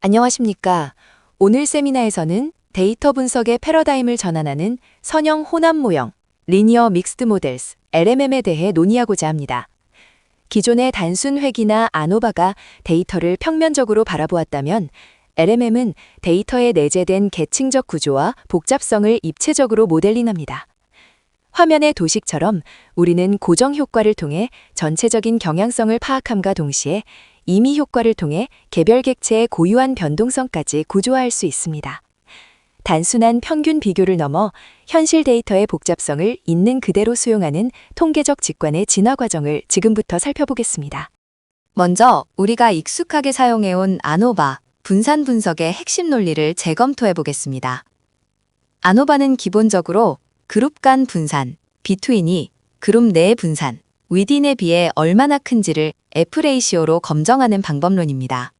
안녕하십니까. 오늘 세미나에서는 데이터 분석의 패러다임을 전환하는 선형 혼합 모형, 리니어 믹스드 모델스, LMM에 대해 논의하고자 합니다. 기존의 단순 회귀나 아노바가 데이터를 평면적으로 바라보았다면 LMM은 데이터에 내재된 계층적 구조와 복잡성을 입체적으로 모델링합니다. 화면의 도식처럼 우리는 고정 효과를 통해 전체적인 경향성을 파악함과 동시에 임의 효과를 통해 개별 객체의 고유한 변동성까지 구조화할 수 있습니다. 단순한 평균 비교를 넘어 현실 데이터의 복잡성을 있는 그대로 수용하는 통계적 직관의 진화 과정을 지금부터 살펴보겠습니다. 먼저 우리가 익숙하게 사용해온 아노바, 분산 분석의 핵심 논리를 재검토해 보겠습니다. 아노바는 기본적으로 그룹 간 분산, 비트윈이 그룹 내 분산, 위딘에 비해 얼마나 큰지를 F레이시오로 검정하는 방법론입니다.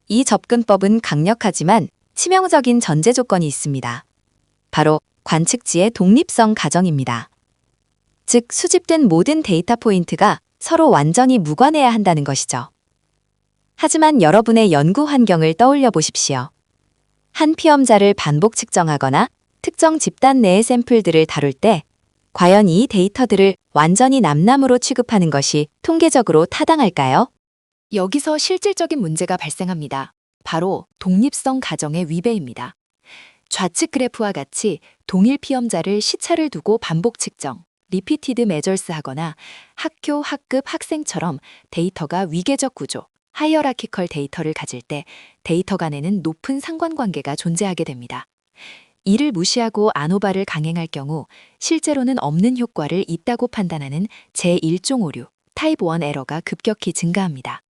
이 접근법은 강력하지만 치명적인 전제 조건이 있습니다. 바로 관측지의 독립성 가정입니다. 즉, 수집된 모든 데이터 포인트가 서로 완전히 무관해야 한다는 것이죠. 하지만 여러분의 연구 환경을 떠올려 보십시오. 한 피험자를 반복 측정하거나 특정 집단 내의 샘플들을 다룰 때 과연 이 데이터들을 완전히 남남으로 취급하는 것이 통계적으로 타당할까요? 여기서 실질적인 문제가 발생합니다. 바로 독립성 가정의 위배입니다. 좌측 그래프와 같이 동일 피험자를 시차를 두고 반복 측정, 리피티드 메저스 하거나 학교, 학급, 학생처럼 데이터가 위계적 구조, 하이어라키컬 데이터를 가질 때 데이터 간에는 높은 상관관계가 존재하게 됩니다. 이를 무시하고 아노바를 강행할 경우 실제로는 없는 효과를 있다고 판단하는 제1종 오류, 타입 1 에러가 급격히 증가합니다.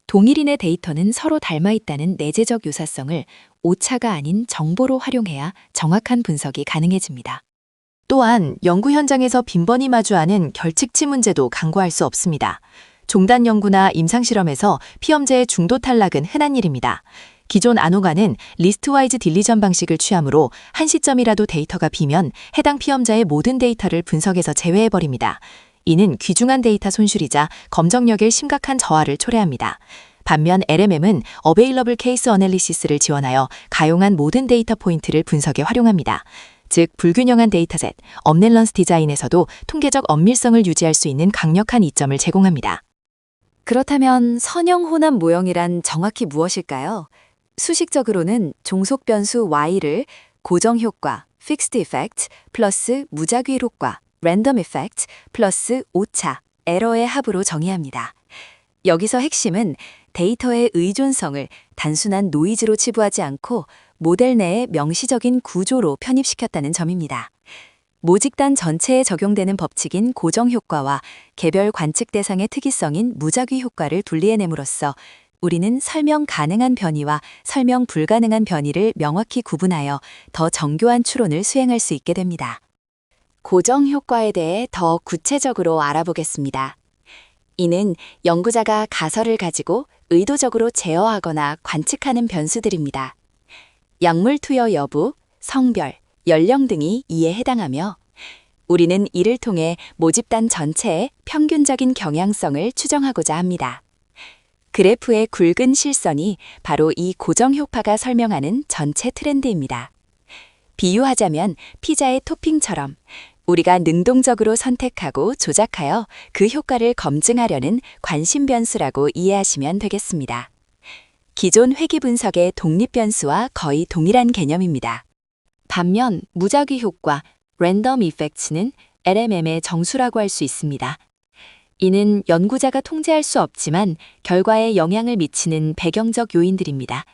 동일인의 데이터는 서로 닮아 있다는 내재적 유사성을 오차가 아닌 정보로 활용해야 정확한 분석이 가능해집니다. 또한 연구 현장에서 빈번히 마주하는 결칙치 문제도 간과할 수 없습니다. 종단 연구나 임상실험에서 피험자의 중도 탈락은 흔한 일입니다. 기존 아노바는 리스트와이즈 딜리전 방식을 취하므로 한 시점이라도 데이터가 비면 해당 피험자의 모든 데이터를 분석해서 제외해버립니다. 이는 귀중한 데이터 손실이자 검정력의 심각한 저하를 초래합니다. 반면 LMM은 어베일러블 케이스 어널리시스를 지원하여 가용한 모든 데이터 포인트를 분석에 활용합니다. 즉, 불균형한 데이터셋, 업넷런스 디자인에서도 통계적 엄밀성을 유지할 수 있는 강력한 이점을 제공합니다. 그렇다면 선형 혼합 모형이란 정확히 무엇일까요? 수식적으로는 종속 변수 y를 고정 효과, fixed effect 플러스 무작위 효과, random effect 플러스 오차, 에러의 합으로 정의합니다. 여기서 핵심은 데이터의 의존성을 단순한 노이즈로 치부하지 않고 모델 내의 명시적인 구조로 편입시켰다는 점입니다. 모직단 전체에 적용되는 법칙인 고정 효과와 개별 관측 대상의 특이성인 무작위 효과를 분리해냄으로써 우리는 설명 가능한 변이와 설명 불가능한 변이를 명확히 구분하여 더 정교한 추론을 수행할 수 있게 됩니다. 고정 효과에 대해 더 구체적으로 알아보겠습니다. 이는 연구자가 가설을 가지고 의도적으로 제어하거나 관측하는 변수들입니다. 약물 투여 여부, 성별, 연령 등이 이에 해당하며 우리는 이를 통해 모집단 전체의 평균적인 경향성을 추정하고자 합니다. 그래프의 굵은 실선이 바로 이 고정 효과가 설명하는 전체 트렌드입니다. 비유하자면 피자의 토핑처럼 우리가 능동적으로 선택하고 조작하여 그 효과를 검증하려는 관심 변수라고 이해하시면 되겠습니다. 기존 회귀 분석의 독립 변수와 거의 동일한 개념입니다. 반면 무작위 효과, 랜덤 이펙트는 LMM의 정수라고 할 수 있습니다. 이는 연구자가 통제할 수 없지만 결과에 영향을 미치는 배경적 요인들입니다.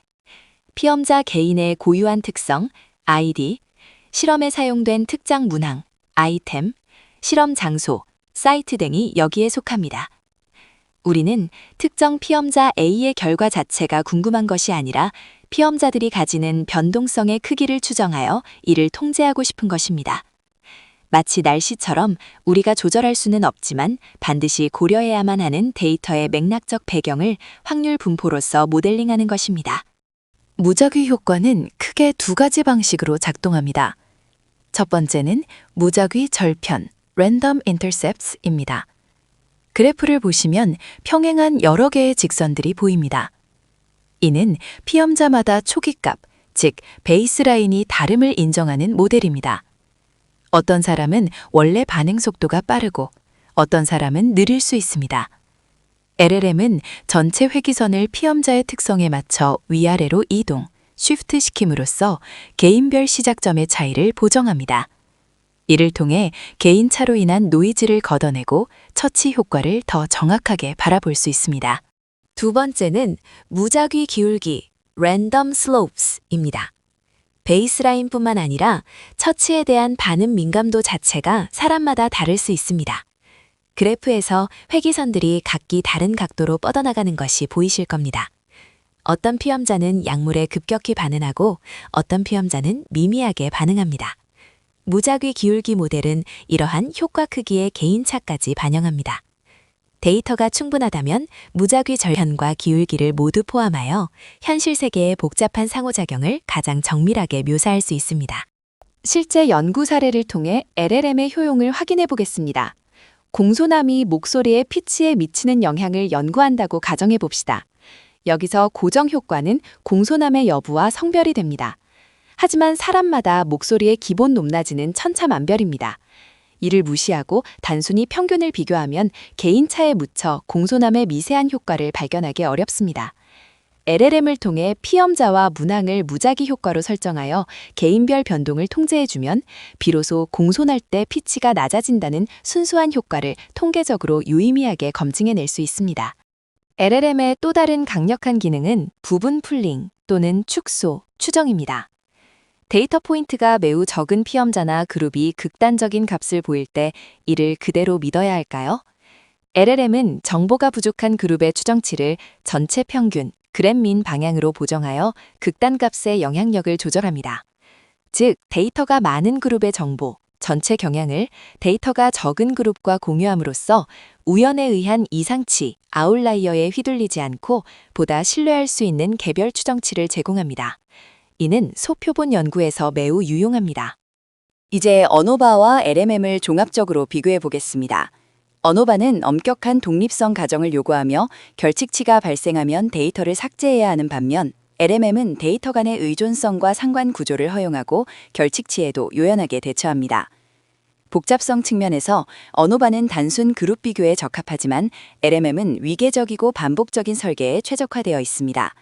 피험자 개인의 고유한 특성, ID, 실험에 사용된 특정 문항, 아이템, 실험 장소, 사이트 등이 여기에 속합니다. 우리는 특정 피험자 A의 결과 자체가 궁금한 것이 아니라 피험자들이 가지는 변동성의 크기를 추정하여 이를 통제하고 싶은 것입니다. 마치 날씨처럼 우리가 조절할 수는 없지만 반드시 고려해야만 하는 데이터의 맥락적 배경을 확률 분포로서 모델링하는 것입니다. 무작위 효과는 크게 두 가지 방식으로 작동합니다. 첫 번째는 무작위 절편, random intercepts입니다. 그래프를 보시면 평행한 여러 개의 직선들이 보입니다. 이는 피험자마다 초기값, 즉 베이스라인이 다름을 인정하는 모델입니다. 어떤 사람은 원래 반응 속도가 빠르고 어떤 사람은 느릴 수 있습니다. LLM은 전체 회기선을 피험자의 특성에 맞춰 위아래로 이동, 쉬프트 시킴으로써 개인별 시작점의 차이를 보정합니다. 이를 통해 개인차로 인한 노이즈를 걷어내고 처치 효과를 더 정확하게 바라볼 수 있습니다. 두 번째는 무작위 기울기, random slopes입니다. 베이스라인뿐만 아니라 처치에 대한 반응 민감도 자체가 사람마다 다를 수 있습니다. 그래프에서 회기선들이 각기 다른 각도로 뻗어나가는 것이 보이실 겁니다. 어떤 피험자는 약물에 급격히 반응하고 어떤 피험자는 미미하게 반응합니다. 무작위 기울기 모델은 이러한 효과 크기의 개인차까지 반영합니다. 데이터가 충분하다면 무작위 절편과 기울기를 모두 포함하여 현실 세계의 복잡한 상호작용을 가장 정밀하게 묘사할 수 있습니다. 실제 연구 사례를 통해 LLM의 효용을 확인해 보겠습니다. 공소남이 목소리의 피치에 미치는 영향을 연구한다고 가정해 봅시다. 여기서 고정 효과는 공소남의 여부와 성별이 됩니다. 하지만 사람마다 목소리의 기본 높낮이는 천차만별입니다. 이를 무시하고 단순히 평균을 비교하면 개인차에 묻혀 공소남의 미세한 효과를 발견하기 어렵습니다. LLM을 통해 피험자와 문항을 무작위 효과로 설정하여 개인별 변동을 통제해주면 비로소 공손할 때 피치가 낮아진다는 순수한 효과를 통계적으로 유의미하게 검증해낼 수 있습니다. LLM의 또 다른 강력한 기능은 부분 풀링 또는 축소, 추정입니다. 데이터 포인트가 매우 적은 피험자나 그룹이 극단적인 값을 보일 때 이를 그대로 믿어야 할까요? LLM은 정보가 부족한 그룹의 추정치를 전체 평균, 그램민 방향으로 보정하여 극단값의 영향력을 조절합니다. 즉, 데이터가 많은 그룹의 정보, 전체 경향을 데이터가 적은 그룹과 공유함으로써 우연에 의한 이상치, 아웃라이어에 휘둘리지 않고 보다 신뢰할 수 있는 개별 추정치를 제공합니다. 이는 소표본 연구에서 매우 유용합니다. 이제 언어바와 LMM을 종합적으로 비교해 보겠습니다. 언어바는 엄격한 독립성 가정을 요구하며 결칙치가 발생하면 데이터를 삭제해야 하는 반면 LMM은 데이터 간의 의존성과 상관 구조를 허용하고 결칙치에도 요연하게 대처합니다. 복잡성 측면에서 언어바는 단순 그룹 비교에 적합하지만 LMM은 위계적이고 반복적인 설계에 최적화되어 있습니다.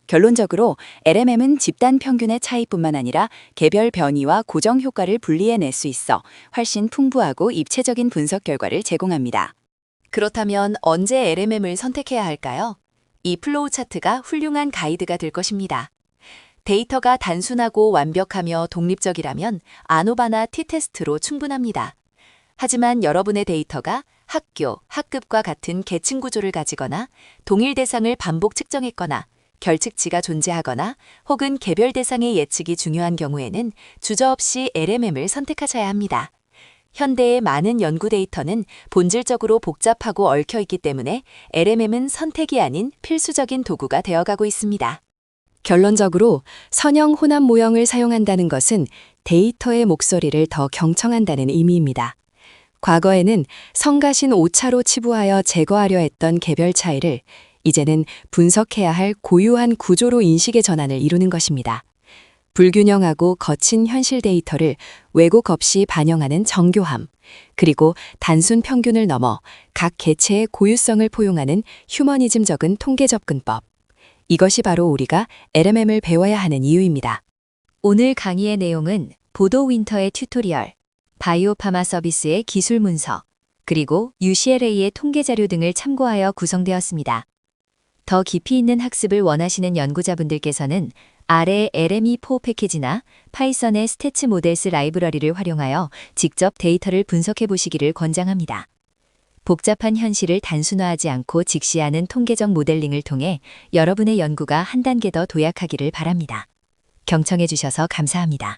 결론적으로 LMM은 집단 평균의 차이뿐만 아니라 개별 변이와 고정 효과를 분리해낼 수 있어 훨씬 풍부하고 입체적인 분석 결과를 제공합니다. 그렇다면 언제 LMM을 선택해야 할까요? 이 플로우 차트가 훌륭한 가이드가 될 것입니다. 데이터가 단순하고 완벽하며 독립적이라면 아노바나 T-테스트로 충분합니다. 하지만 여러분의 데이터가 학교, 학급과 같은 계층 구조를 가지거나 동일 대상을 반복 측정했거나 결측치가 존재하거나 혹은 개별 대상의 예측이 중요한 경우에는 주저없이 LMM을 선택하셔야 합니다. 현대의 많은 연구 데이터는 본질적으로 복잡하고 얽혀 있기 때문에 LMM은 선택이 아닌 필수적인 도구가 되어가고 있습니다. 결론적으로 선형 혼합 모형을 사용한다는 것은 데이터의 목소리를 더 경청한다는 의미입니다. 과거에는 성가신 오차로 치부하여 제거하려 했던 개별 차이를 이제는 분석해야 할 고유한 구조로 인식의 전환을 이루는 것입니다. 불균형하고 거친 현실 데이터를 왜곡 없이 반영하는 정교함, 그리고 단순 평균을 넘어 각 개체의 고유성을 포용하는 휴머니즘적인 통계 접근법. 이것이 바로 우리가 LMM을 배워야 하는 이유입니다. 오늘 강의의 내용은 보도 윈터의 튜토리얼, 바이오파마 서비스의 기술 문서, 그리고 UCLA의 통계 자료 등을 참고하여 구성되었습니다. 더 깊이 있는 학습을 원하시는 연구자분들께서는 아래 LME4 패키지나 파이썬의 스태츠 모델스 라이브러리를 활용하여 직접 데이터를 분석해 보시기를 권장합니다. 복잡한 현실을 단순화하지 않고 직시하는 통계적 모델링을 통해 여러분의 연구가 한 단계 더 도약하기를 바랍니다. 경청해 주셔서 감사합니다.